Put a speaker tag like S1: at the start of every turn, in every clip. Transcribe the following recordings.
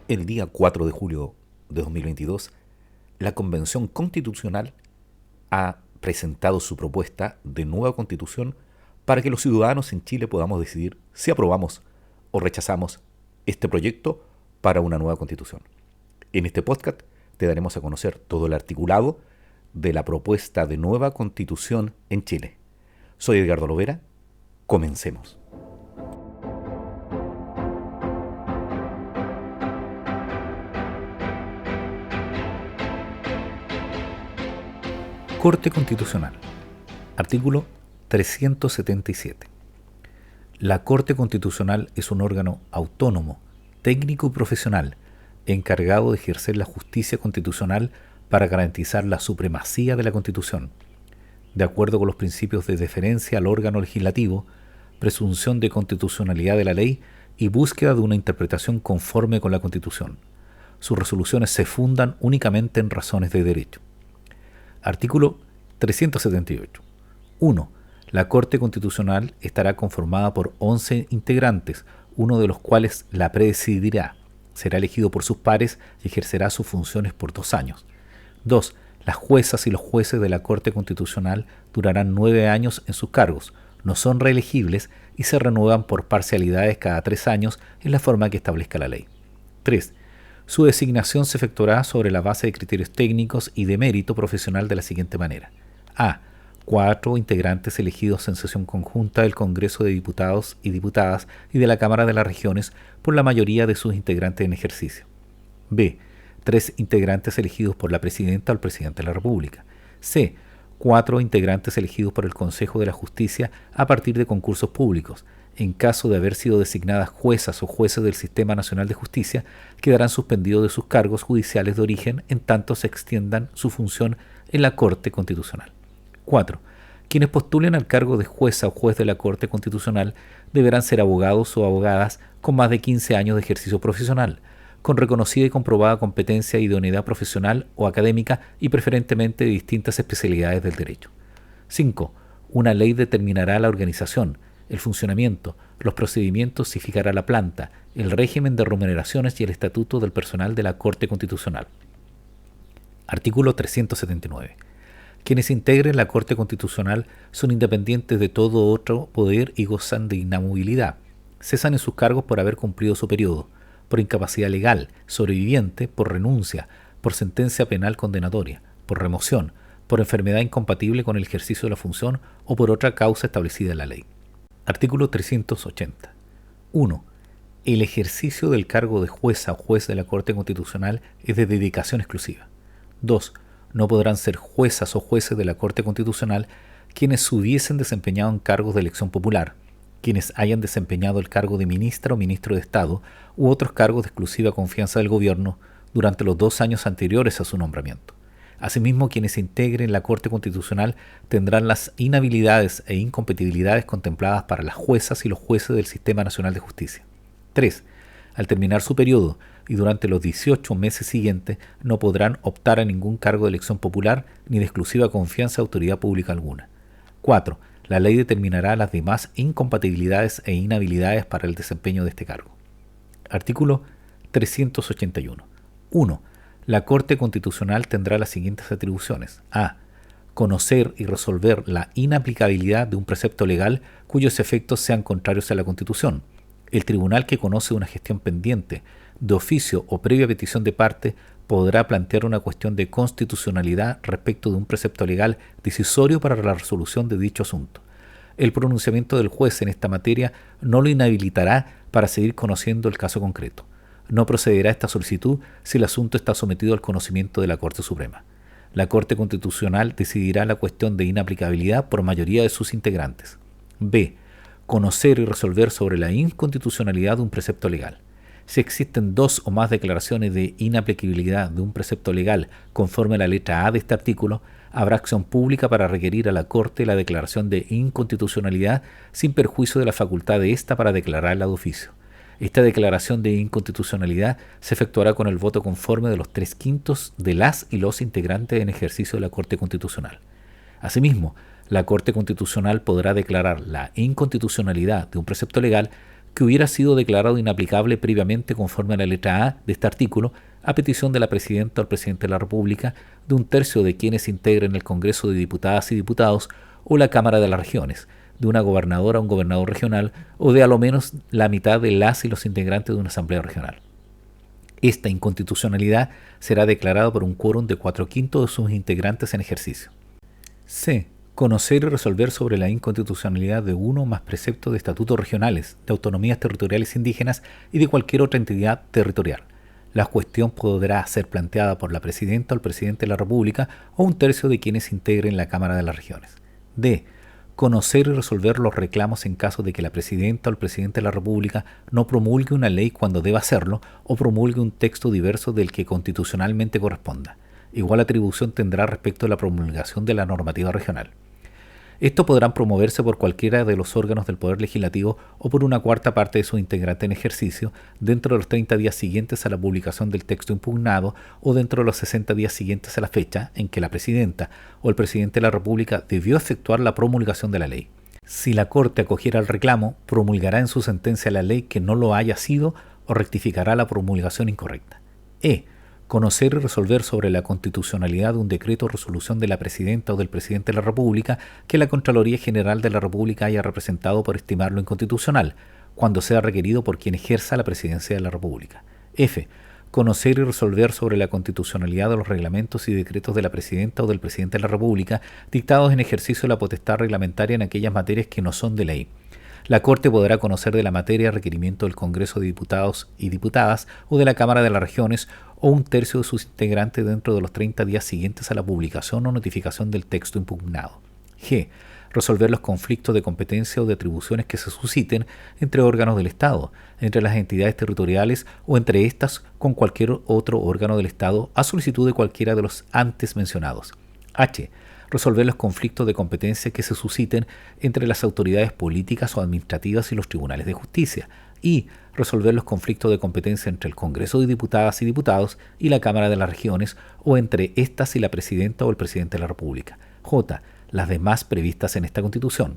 S1: El día 4 de julio de 2022, la Convención Constitucional ha presentado su propuesta de nueva constitución para que los ciudadanos en Chile podamos decidir si aprobamos o rechazamos este proyecto para una nueva constitución. En este podcast te daremos a conocer todo el articulado de la propuesta de nueva constitución en Chile. Soy Edgardo Lovera, comencemos. Corte Constitucional. Artículo 377. La Corte Constitucional es un órgano autónomo, técnico y profesional, encargado de ejercer la justicia constitucional para garantizar la supremacía de la Constitución, de acuerdo con los principios de deferencia al órgano legislativo, presunción de constitucionalidad de la ley y búsqueda de una interpretación conforme con la Constitución. Sus resoluciones se fundan únicamente en razones de derecho. Artículo 378. 1. La Corte Constitucional estará conformada por 11 integrantes, uno de los cuales la presidirá. Será elegido por sus pares y ejercerá sus funciones por 2 años. 2. Las juezas y los jueces de la Corte Constitucional durarán 9 años en sus cargos, no son reelegibles y se renuevan por parcialidades cada 3 años en la forma que establezca la ley. 3. Su designación se efectuará sobre la base de criterios técnicos y de mérito profesional de la siguiente manera. A. 4 integrantes elegidos en sesión conjunta del Congreso de Diputados y Diputadas y de la Cámara de las Regiones por la mayoría de sus integrantes en ejercicio. B. 3 integrantes elegidos por la Presidenta o el Presidente de la República. C. 4 integrantes elegidos por el Consejo de la Justicia a partir de concursos públicos. En caso de haber sido designadas juezas o jueces del Sistema Nacional de Justicia, quedarán suspendidos de sus cargos judiciales de origen en tanto se extiendan su función en la Corte Constitucional. 4. Quienes postulen al cargo de jueza o juez de la Corte Constitucional deberán ser abogados o abogadas con más de 15 años de ejercicio profesional, con reconocida y comprobada competencia e idoneidad profesional o académica y preferentemente de distintas especialidades del derecho. 5. Una ley determinará la organización, el funcionamiento, los procedimientos y fijará la planta, el régimen de remuneraciones y el estatuto del personal de la Corte Constitucional. Artículo 379. Quienes integren la Corte Constitucional son independientes de todo otro poder y gozan de inamovilidad. Cesan en sus cargos por haber cumplido su periodo, por incapacidad legal, sobreviviente, por renuncia, por sentencia penal condenatoria, por remoción, por enfermedad incompatible con el ejercicio de la función o por otra causa establecida en la ley. Artículo 380. 1. El ejercicio del cargo de jueza o juez de la Corte Constitucional es de dedicación exclusiva. 2. No podrán ser juezas o jueces de la Corte Constitucional quienes se hubiesen desempeñado en cargos de elección popular, quienes hayan desempeñado el cargo de ministra o ministro de Estado u otros cargos de exclusiva confianza del gobierno durante los 2 años anteriores a su nombramiento. Asimismo, quienes integren la Corte Constitucional tendrán las inhabilidades e incompatibilidades contempladas para las juezas y los jueces del Sistema Nacional de Justicia. 3. Al terminar su periodo y durante los 18 meses siguientes no podrán optar a ningún cargo de elección popular ni de exclusiva confianza de autoridad pública alguna. 4. La ley determinará las demás incompatibilidades e inhabilidades para el desempeño de este cargo. Artículo 381. 1. La Corte Constitucional tendrá las siguientes atribuciones. A. Conocer y resolver la inaplicabilidad de un precepto legal cuyos efectos sean contrarios a la Constitución. El tribunal que conoce una gestión pendiente, de oficio o previa petición de parte, podrá plantear una cuestión de constitucionalidad respecto de un precepto legal decisorio para la resolución de dicho asunto. El pronunciamiento del juez en esta materia no lo inhabilitará para seguir conociendo el caso concreto. No procederá esta solicitud si el asunto está sometido al conocimiento de la Corte Suprema. La Corte Constitucional decidirá la cuestión de inaplicabilidad por mayoría de sus integrantes. B. Conocer y resolver sobre la inconstitucionalidad de un precepto legal. Si existen 2 o más declaraciones de inaplicabilidad de un precepto legal conforme a la letra A de este artículo, habrá acción pública para requerir a la Corte la declaración de inconstitucionalidad sin perjuicio de la facultad de ésta para declararla de oficio. Esta declaración de inconstitucionalidad se efectuará con el voto conforme de los 3/5 de las y los integrantes en ejercicio de la Corte Constitucional. Asimismo, la Corte Constitucional podrá declarar la inconstitucionalidad de un precepto legal que hubiera sido declarado inaplicable previamente conforme a la letra A de este artículo, a petición de la Presidenta o el Presidente de la República, de un tercio de quienes integren el Congreso de Diputadas y Diputados o la Cámara de las Regiones, de una gobernadora o un gobernador regional, o de a lo menos la mitad de las y los integrantes de una asamblea regional. Esta inconstitucionalidad será declarada por un quórum de 4/5 de sus integrantes en ejercicio. C. Conocer y resolver sobre la inconstitucionalidad de uno o más preceptos de estatutos regionales, de autonomías territoriales indígenas y de cualquier otra entidad territorial. La cuestión podrá ser planteada por la Presidenta o el Presidente de la República o un tercio de quienes integren la Cámara de las Regiones. D. Conocer y resolver los reclamos en caso de que la Presidenta o el Presidente de la República no promulgue una ley cuando deba hacerlo o promulgue un texto diverso del que constitucionalmente corresponda. Igual atribución tendrá respecto a la promulgación de la normativa regional. Estos podrán promoverse por cualquiera de los órganos del Poder Legislativo o por una cuarta parte de sus integrantes en ejercicio dentro de los 30 días siguientes a la publicación del texto impugnado o dentro de los 60 días siguientes a la fecha en que la Presidenta o el Presidente de la República debió efectuar la promulgación de la ley. Si la Corte acogiera el reclamo, promulgará en su sentencia la ley que no lo haya sido o rectificará la promulgación incorrecta. Conocer y resolver sobre la constitucionalidad de un decreto o resolución de la Presidenta o del Presidente de la República que la Contraloría General de la República haya representado por estimarlo inconstitucional, cuando sea requerido por quien ejerza la Presidencia de la República. Conocer y resolver sobre la constitucionalidad de los reglamentos y decretos de la Presidenta o del Presidente de la República dictados en ejercicio de la potestad reglamentaria en aquellas materias que no son de ley. La Corte podrá conocer de la materia requerimiento del Congreso de Diputados y Diputadas o de la Cámara de las Regiones o un tercio de sus integrantes dentro de los 30 días siguientes a la publicación o notificación del texto impugnado. G. Resolver los conflictos de competencia o de atribuciones que se susciten entre órganos del Estado, entre las entidades territoriales o entre éstas con cualquier otro órgano del Estado a solicitud de cualquiera de los antes mencionados. H. Resolver los conflictos de competencia que se susciten entre las autoridades políticas o administrativas y los tribunales de justicia. Y resolver los conflictos de competencia entre el Congreso de Diputadas y Diputados y la Cámara de las Regiones o entre éstas y la Presidenta o el Presidente de la República. J. Las demás previstas en esta Constitución.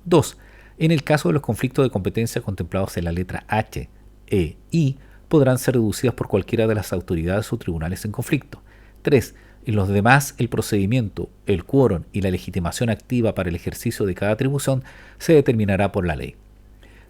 S1: 2. En el caso de los conflictos de competencia contemplados en la letra H, E, I, podrán ser reducidas por cualquiera de las autoridades o tribunales en conflicto. 3. En los demás, el procedimiento, el quórum y la legitimación activa para el ejercicio de cada atribución se determinará por la ley.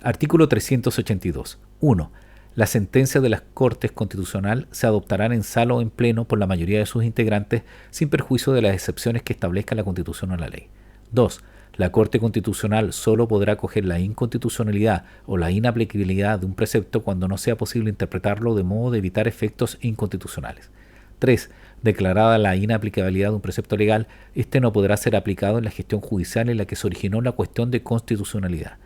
S1: Artículo 382. 1. Las sentencias de las Cortes Constitucional se adoptarán en sala o en pleno por la mayoría de sus integrantes, sin perjuicio de las excepciones que establezca la Constitución o la ley. 2. La Corte Constitucional solo podrá acoger la inconstitucionalidad o la inaplicabilidad de un precepto cuando no sea posible interpretarlo de modo de evitar efectos inconstitucionales. 3. Declarada la inaplicabilidad de un precepto legal, este no podrá ser aplicado en la gestión judicial en la que se originó la cuestión de constitucionalidad.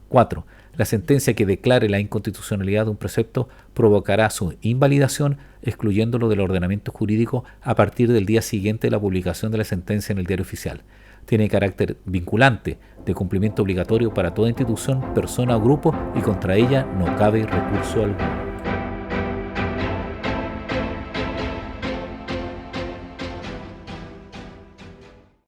S1: 4. La sentencia que declare la inconstitucionalidad de un precepto provocará su invalidación, excluyéndolo del ordenamiento jurídico a partir del día siguiente de la publicación de la sentencia en el Diario Oficial. Tiene carácter vinculante, de cumplimiento obligatorio para toda institución, persona o grupo, y contra ella no cabe recurso alguno.